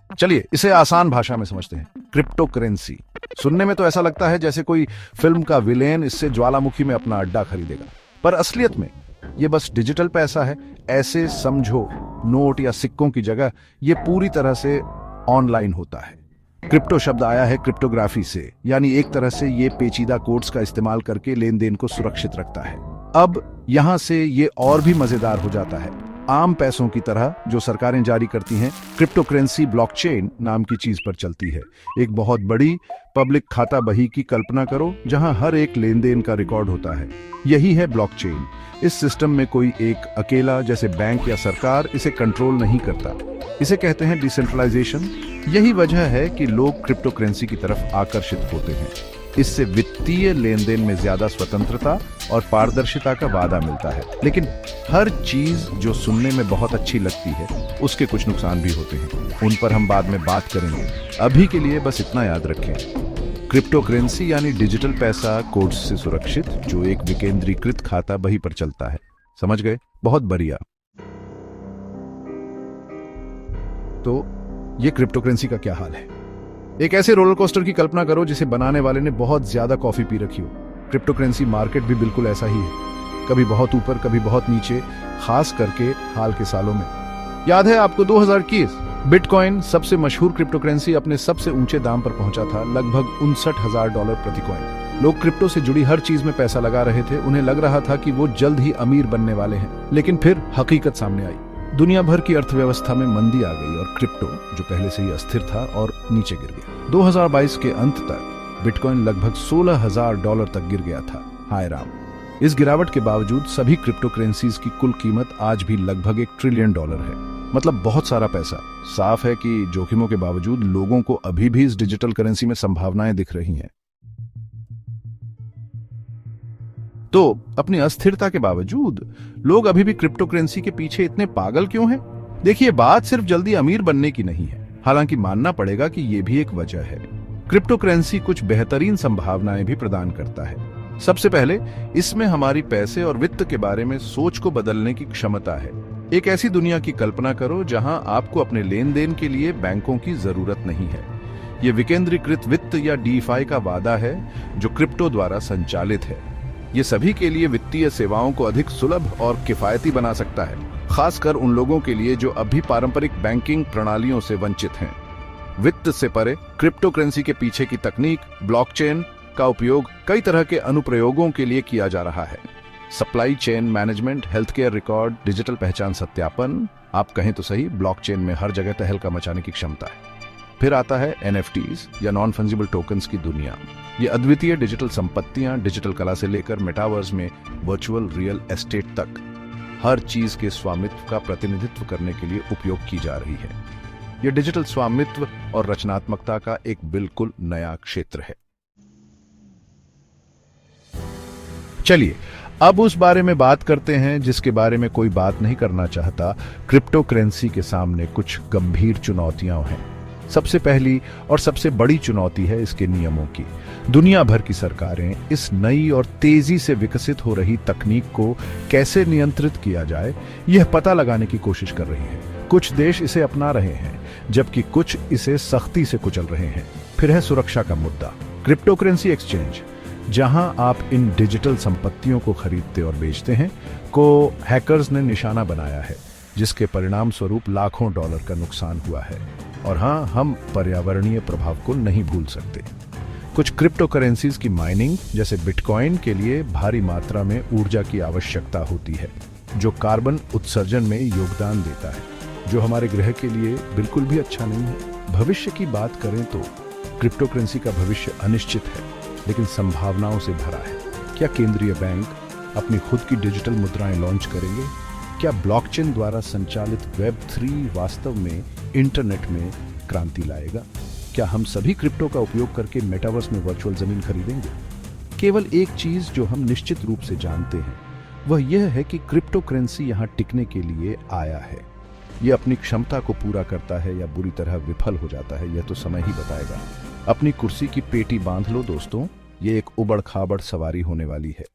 चलिए इसे आसान भाषा में समझते हैं। क्रिप्टो करेंसी सुनने में तो ऐसा लगता है जैसे कोई फिल्म का विलेन इससे ज्वालामुखी में अपना अड्डा खरीदेगा, पर असलियत में ये बस डिजिटल पैसा है। ऐसे समझो, नोट या सिक्कों की जगह ये पूरी तरह से ऑनलाइन होता है। क्रिप्टो शब्द आया है क्रिप्टोग्राफी से, यानी एक तरह से ये पेचीदा कोड्स का इस्तेमाल करके लेन देन को सुरक्षित रखता है। अब यहां से ये और भी मजेदार हो जाता है। आम पैसों की तरह जो सरकारें जारी करती हैं, क्रिप्टो करेंसी ब्लॉकचेन नाम की चीज पर चलती है। एक बहुत बड़ी पब्लिक खाता बही की कल्पना करो जहां हर एक लेन देन का रिकॉर्ड होता है। यही है ब्लॉकचेन। इस सिस्टम में कोई एक अकेला जैसे बैंक या सरकार इसे कंट्रोल नहीं करता। इसे कहते हैं डिसेंट्रलाइजेशन। यही वजह है कि लोग क्रिप्टो करेंसी की तरफ आकर्षित होते हैं। इससे वित्तीय लेन देन में ज्यादा स्वतंत्रता और पारदर्शिता का वादा मिलता है। लेकिन हर चीज जो सुनने में बहुत अच्छी लगती है उसके कुछ नुकसान भी होते हैं। उन पर हम बाद में बात करेंगे। अभी के लिए बस इतना याद रखें, क्रिप्टो करेंसी यानी डिजिटल पैसा कोड्स से सुरक्षित, जो एक विकेंद्रीकृत खाता बही पर चलता है। समझ गए? बहुत बढ़िया। तो ये क्रिप्टो करेंसी का क्या हाल है? एक ऐसे रोलर कोस्टर की कल्पना करो जिसे बनाने वाले ने बहुत ज्यादा कॉफी पी रखी हो। क्रिप्टो करेंसी मार्केट भी बिल्कुल ऐसा ही है, कभी बहुत ऊपर कभी बहुत नीचे, खास करके हाल के सालों में। याद है आपको 2021 बिटकॉइन सबसे मशहूर क्रिप्टो करेंसी अपने सबसे ऊंचे दाम पर पहुंचा था, लगभग $59,000 प्रति कॉइन। लोग क्रिप्टो से जुड़ी हर चीज में पैसा लगा रहे थे। उन्हें लग रहा था कि वो जल्द ही अमीर बनने वाले हैं। लेकिन फिर हकीकत सामने आई। दुनिया भर की अर्थव्यवस्था में मंदी आ गई और क्रिप्टो, जो पहले से ही अस्थिर था, और नीचे गिर गया। 2022 के अंत तक बिटकॉइन लगभग $16,000 तक गिर गया था। हाय राम। इस गिरावट के बावजूद सभी क्रिप्टो करेंसीज की कुल कीमत आज भी लगभग $1 ट्रिलियन है, मतलब बहुत सारा पैसा। साफ है कि जोखिमों के बावजूद लोगों को अभी भी इस डिजिटल करेंसी में संभावनाएं दिख रही हैं। तो अपनी अस्थिरता के बावजूद लोग अभी भी क्रिप्टो करेंसी के पीछे इतने पागल क्यों हैं? देखिए, बात सिर्फ जल्दी अमीर बनने की नहीं है, हालांकि मानना पड़ेगा कि यह भी एक वजह है। क्रिप्टो करेंसी कुछ बेहतरीन संभावनाएं भी प्रदान करता है। सबसे पहले, इसमें हमारी पैसे और वित्त के बारे में सोच को बदलने की क्षमता है। एक ऐसी दुनिया की कल्पना करो जहां आपको अपने लेन देन के लिए बैंकों की जरूरत नहीं है। यह विकेंद्रीकृत वित्त या डीफाई का वादा है जो क्रिप्टो द्वारा संचालित है। ये सभी के लिए वित्तीय सेवाओं को अधिक सुलभ और किफायती बना सकता है, खासकर उन लोगों के लिए जो अभी पारंपरिक बैंकिंग प्रणालियों से वंचित हैं। वित्त से परे, क्रिप्टो करेंसी के पीछे की तकनीक ब्लॉकचेन का उपयोग कई तरह के अनुप्रयोगों के लिए किया जा रहा है। Supply chain management, health care record, digital पहचान सत्यापन, आप कहें तो सही, ब्लॉकचेन में हर जगह तहलका मचाने की क्षमता है। फिर आता है एनएफटीज या नॉन फंजिबल टोकन्स की दुनिया। ये अद्वितीय डिजिटल संपत्तियां, डिजिटल कला से लेकर मेटावर्स में वर्चुअल रियल एस्टेट तक, हर चीज के स्वामित्व का प्रतिनिधित्व करने के लिए उपयोग की जा रही है। यह डिजिटल स्वामित्व और रचनात्मकता का एक बिल्कुल नया क्षेत्र है। चलिए अब उस बारे में बात करते हैं जिसके बारे में कोई बात नहीं करना चाहता। क्रिप्टो करेंसी के सामने कुछ गंभीर चुनौतियां हैं। सबसे पहली और सबसे बड़ी चुनौती है इसके नियमों की। दुनिया भर की सरकारें इस नई और तेजी से विकसित हो रही तकनीक को कैसे नियंत्रित किया जाए, यह पता लगाने की कोशिश कर रही हैं। कुछ देश इसे अपना रहे हैं, जबकि कुछ इसे सख्ती से कुचल रहे हैं। फिर है सुरक्षा का मुद्दा। क्रिप्टो करेंसी एक्सचेंज, जहां आप इन डिजिटल संपत्तियों को खरीदते और बेचते हैं, को हैकर्स ने निशाना बनाया है, जिसके परिणाम स्वरूप लाखों डॉलर का नुकसान हुआ है। और हाँ, हम पर्यावरणीय प्रभाव को नहीं भूल सकते। कुछ क्रिप्टो करेंसीज की माइनिंग, जैसे बिटकॉइन, के लिए भारी मात्रा में ऊर्जा की आवश्यकता होती है, जो कार्बन उत्सर्जन में योगदान देता है, जो हमारे ग्रह के लिए बिल्कुल भी अच्छा नहीं है। भविष्य की बात करें तो क्रिप्टो करेंसी का भविष्य अनिश्चित है, लेकिन संभावनाओं से भरा है। क्या केंद्रीय बैंक अपनी खुद की डिजिटल मुद्राएं लॉन्च करेंगे? क्या ब्लॉकचेन द्वारा संचालित वेब3 वास्तव में इंटरनेट में क्रांति लाएगा? क्या हम सभी क्रिप्टो का उपयोग करके मेटावर्स में वर्चुअल जमीन खरीदेंगे? केवल एक चीज जो हम निश्चित रूप से जानते हैं, वह यह है कि क्रिप्टो करेंसी यहां टिकने के लिए आया है। यह अपनी क्षमता को पूरा करता है या बुरी तरह विफल हो जाता है, यह तो समय ही बताएगा। अपनी कुर्सी की पेटी बांध लो दोस्तों, ये एक उबड़ खाबड़ सवारी होने वाली है।